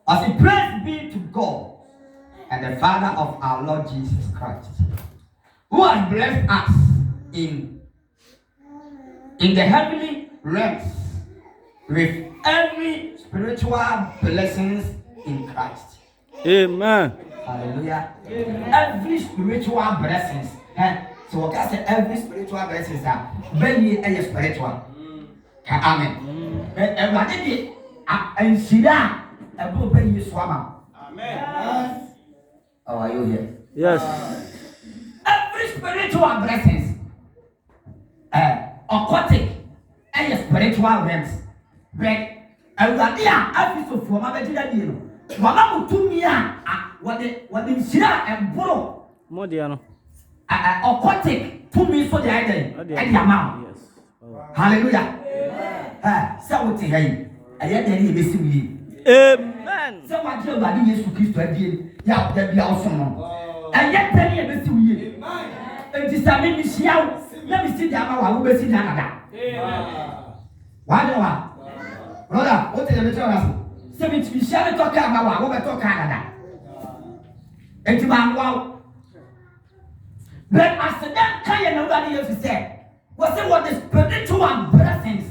I say, praise be to God and the Father of our Lord Jesus Christ, who has blessed us in the heavenly realms with every spiritual blessings in Christ. Amen. Hallelujah. Every spiritual blessings. So what I say, every spiritual blessings are very spiritual. Amen. Everybody and see that a book when you swam. Amen. Oh, are you here? Yes. Every spiritual blessings, aquatic and spiritual realms. But everybody every so for my veggie. Mama mutumia what the sira and bro Modiano. Aquatic to me so the idea and yama. Yes. Hallelujah. So what hey I had any missing. Amen. So what you are doing is to Christ again. Yeah, there be also no. And yet tell you missing you. And this time me see out. Let me see the amount who be see Canada. Why do I? Brother, what is the matter? 70 we shall talk about what we talk Canada. And to my wow. But as the damn kind nobody else said, was it what the spiritual blessings